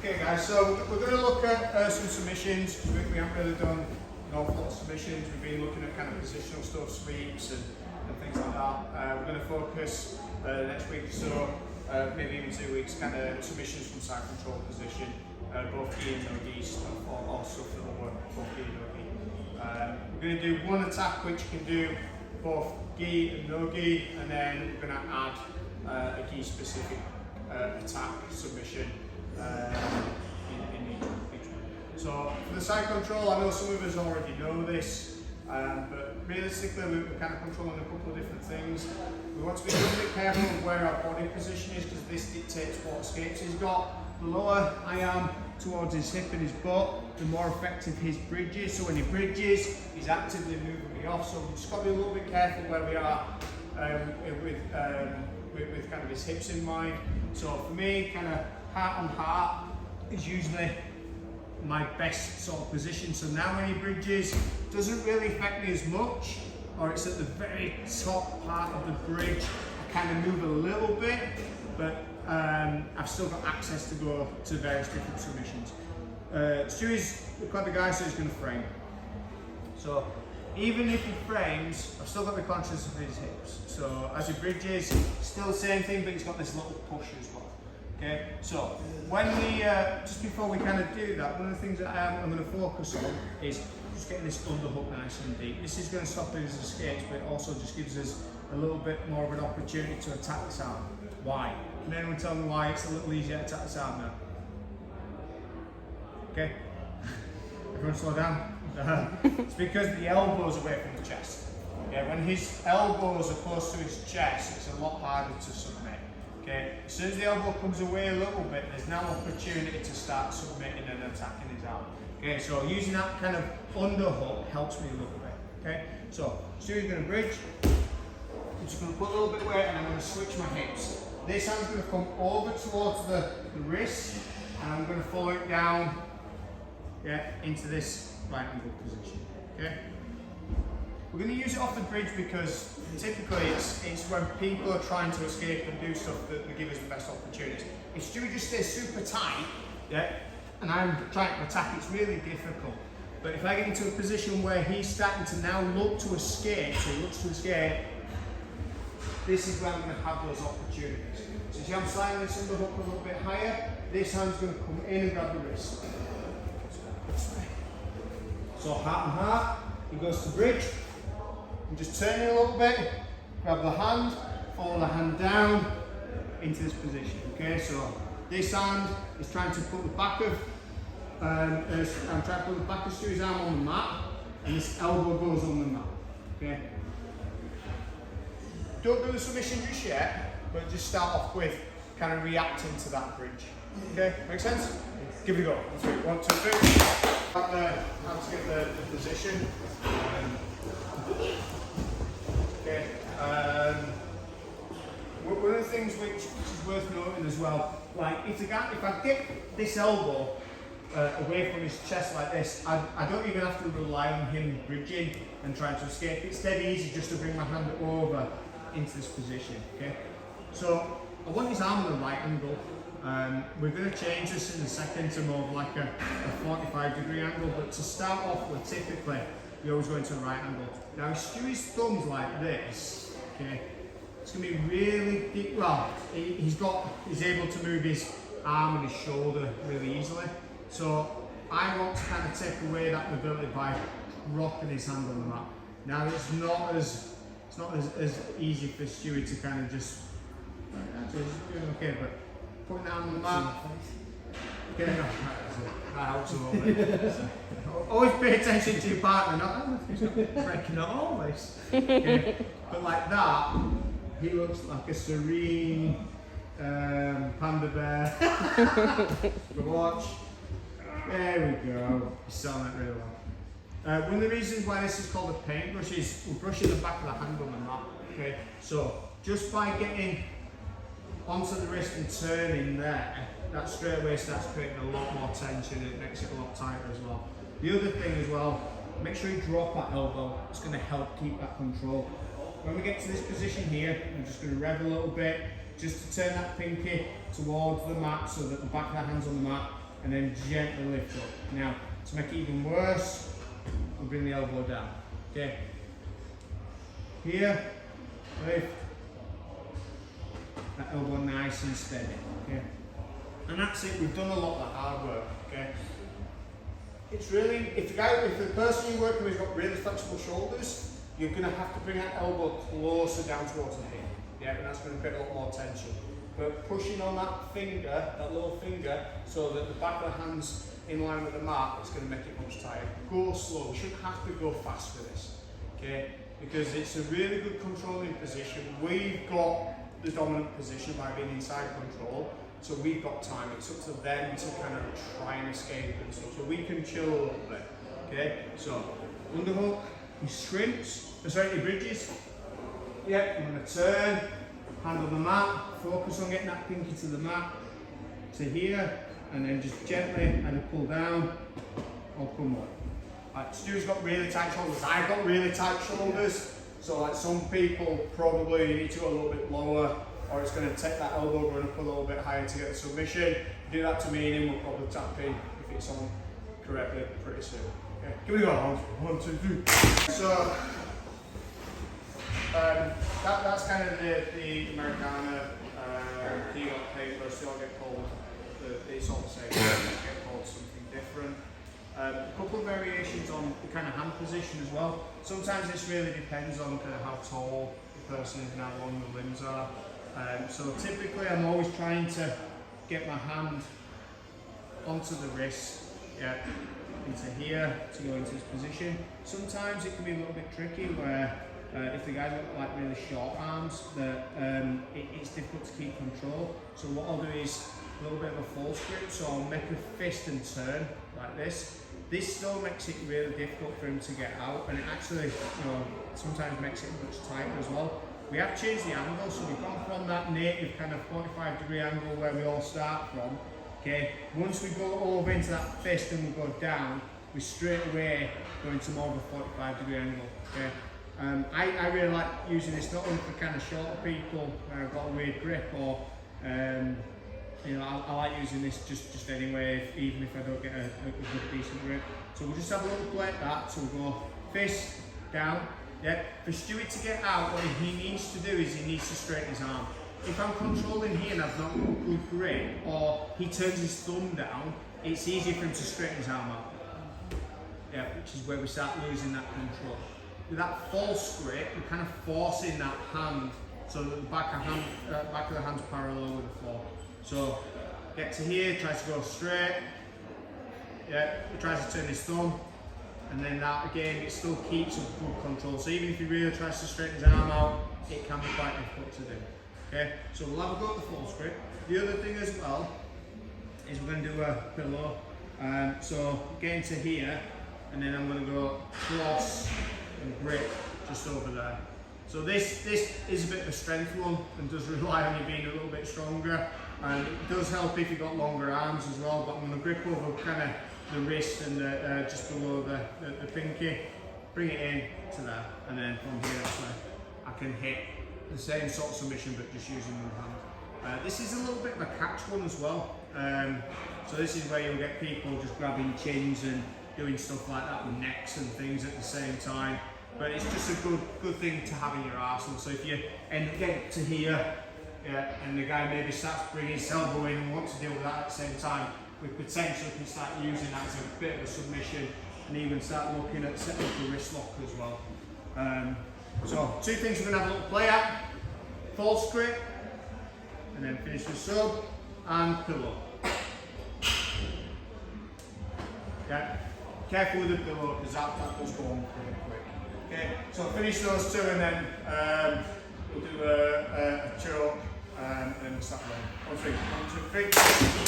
Okay guys, so we're going to look at some submissions. We haven't really done an awful lot of submissions. We've been looking at kind of positional stuff, sweeps and things like that. We're going to focus next week or so, maybe even 2 weeks, kind of submissions from side control position, both gi and no gi stuff, or stuff that will work both gi and no gi. We're going to do one attack which can do both gi and no gi, and then we're going to add a gi specific attack submission in each one. So for the side control, I know some of us already know this, but realistically we're kind of controlling a couple of different things. We want to be a little bit careful of where our body position is, because this dictates what escapes he's got. The lower I am towards his hip and his butt, the more effective his bridge is. So when he bridges, he's actively moving me off. So we've just got to be a little bit careful where we are with kind of his hips in mind. So for me, kind of heart on heart is usually my best sort of position. So now when he bridges, doesn't really affect me as much, or it's at the very top part of the bridge. I kind of move a little bit, but I've still got access to go to various different submissions. Stewie's the clever guy, so he's going to frame. So even if he frames, I've still got to be conscious of his hips. So as he bridges, still the same thing, but he's got this little push as well. Okay, so when we, just before we kind of do that, one of the things that I'm going to focus on is just getting this underhook nice and deep. This is going to stop his escapes, but it also just gives us a little bit more of an opportunity to attack this arm. Why? Can anyone tell me why it's a little easier to attack this arm now? Okay, everyone slow down. It's because the elbow's away from the chest. Okay, when his elbows are close to his chest, it's a lot harder to submit. Okay, as soon as the elbow comes away a little bit, there's now opportunity to start submitting and attacking his arm. Okay, so using that kind of underhook helps me a little bit. Okay, so Stewie's going to bridge. I'm just going to put a little bit of weight and I'm going to switch my hips. This hand's going to come over towards the wrist, and I'm going to follow it down, into this right angle position. Okay. We're going to use it off the bridge because typically it's when people are trying to escape and do stuff that they give us the best opportunities. If Stewie just stays super tight, and I'm trying to attack, it's really difficult. But if I get into a position where he's starting to now look to escape, so he looks to escape, this is where I'm going to have those opportunities. So see, I'm sliding this underhook a little bit higher, this hand's going to come in and grab the wrist. So heart and heart, he goes to bridge. I'm just turning a little bit, grab the hand, follow the hand down into this position. Okay, so this hand is trying to put the back of, I'm trying to put the back of Stewie's arm on the mat, and this elbow goes on the mat. Okay. Don't do the submission just yet, but just start off with kind of reacting to that bridge. Okay, make sense? Give it a go. Let's do it. 1, 2, 3. How to get the position. Okay. One of the things which is worth noting as well, like if I get this elbow away from his chest like this, I don't even have to rely on him bridging and trying to escape. It's dead easy just to bring my hand over into this position. Okay. So I want his arm on the right angle. We're going to change this in a second to more of like a 45-degree angle, but to start off with, typically we always go into a right angle. Now if Stewie's thumb's like this, okay, it's going to be really deep. Well, he's able to move his arm and his shoulder really easily. So I want to kind of take away that mobility by rocking his hand on the mat. Now it's not as easy for Stewie to kind of just, actually he's doing okay, but putting that on the mat. Okay, no, that helps a little bit. Always pay attention to your partner, he's not breaking out all this. Okay. But like that, he looks like a serene panda bear. The watch. There we go. He's selling it really well. One of the reasons why this is called a paintbrush is we're brushing the back of the hand on the mat. Okay, so just by getting onto the wrist and turning there, that straight away starts creating a lot more tension. It makes it a lot tighter as well. The other thing as well, make sure you drop that elbow. It's going to help keep that control. When we get to this position here, I'm just going to rev a little bit, just to turn that pinky towards the mat so that the back of the hand's on the mat. and then gently lift up. Now, to make it even worse, we'll bring the elbow down. Okay. Here, lift. That elbow nice and steady. Okay. And that's it. We've done a lot of that hard work. Okay. It's really, if the person you're working with has got really flexible shoulders, you're going to have to bring that elbow closer down towards the hip. Yeah, and that's going to create a lot more tension. But pushing on that finger, that little finger, so that the back of the hand's in line with the mat, it's going to make it much tighter. Go slow. We shouldn't have to go fast with this. Okay, because it's a really good controlling position. We've got the dominant position by being inside control. So we've got time, it's up to them to kind of try and escape and stuff. So we can chill a little bit, okay? So, underhook, he shrimps, he bridges. Yep, I'm gonna turn, hand on the mat, focus on getting that pinky to the mat, to here, and then just gently either pull down or come up. Like, Stu's got really tight shoulders, I've got really tight shoulders. So like some people probably need to go a little bit lower, or it's going to take that elbow going up a little bit higher to get the submission. Do that to me and we'll probably tap in if it's on correctly pretty soon. Okay, give it a go. 1, 2, 3. So that's kind of the Americana heel paper. They all get called, it's all the same, they get called something different. A couple of variations on the kind of hand position as well. Sometimes this really depends on kind of how tall the person is and how long the limbs are. So typically I'm always trying to get my hand onto the wrist, yeah, into here to go into this position. Sometimes it can be a little bit tricky where if the guy's got like really short arms, that it's difficult to keep control. So what I'll do is a little bit of a false grip, so I'll make a fist and turn like this. This still makes it really difficult for him to get out, and it actually, sometimes makes it much tighter as well. We have changed the angle, so we've gone from that native kind of 45-degree angle where we all start from. Okay, once we go over into that fist and we go down, we straight away go into more of a 45-degree angle. Okay, I really like using this not only for kind of shorter people where I've got a weird grip, or I like using this just anyway, even if I don't get a good decent grip. So we'll just have a little play at that. So we'll go fist down. Yeah. For Stewie to get out, what he needs to do is he needs to straighten his arm. If I'm controlling here and I've not got a good grip, or he turns his thumb down, it's easier for him to straighten his arm out. Yeah, which is where we start losing that control. With that false grip, we're kind of forcing that hand so that the back of the hand's parallel with the floor. So get to here, tries to go straight. Yeah, he tries to turn his thumb, and then that again, it still keeps a good control. So even if he really tries to straighten his arm out, it can be quite difficult to do. Okay, so we'll have a go at the false grip. The other thing as well is we're going to do a pillow. So get into here, and then I'm going to go cross and grip just over there. So this is a bit of a strength one and does rely on you being a little bit stronger, and it does help if you've got longer arms as well. But I'm going to grip over kind of the wrist and just below the pinky, bring it in to there, and then from here I can hit the same sort of submission but just using one hand. This is a little bit of a catch one as well. So this is where you'll get people just grabbing chins and doing stuff like that with necks and things at the same time. But it's just a good thing to have in your arsenal. So if you end up getting to here, and the guy maybe starts bringing his elbow in and wants to deal with that at the same time, we potentially can start using that as a bit of a submission, and even start looking at setting up the wrist lock as well. So two things we're going to have a little play at: false grip, and then finish with sub and pillow. Okay, careful with the pillow because that does go on pretty quick. Okay, so finish those two, and then we'll do a choke, and then we'll start rolling. 1, 2, 3.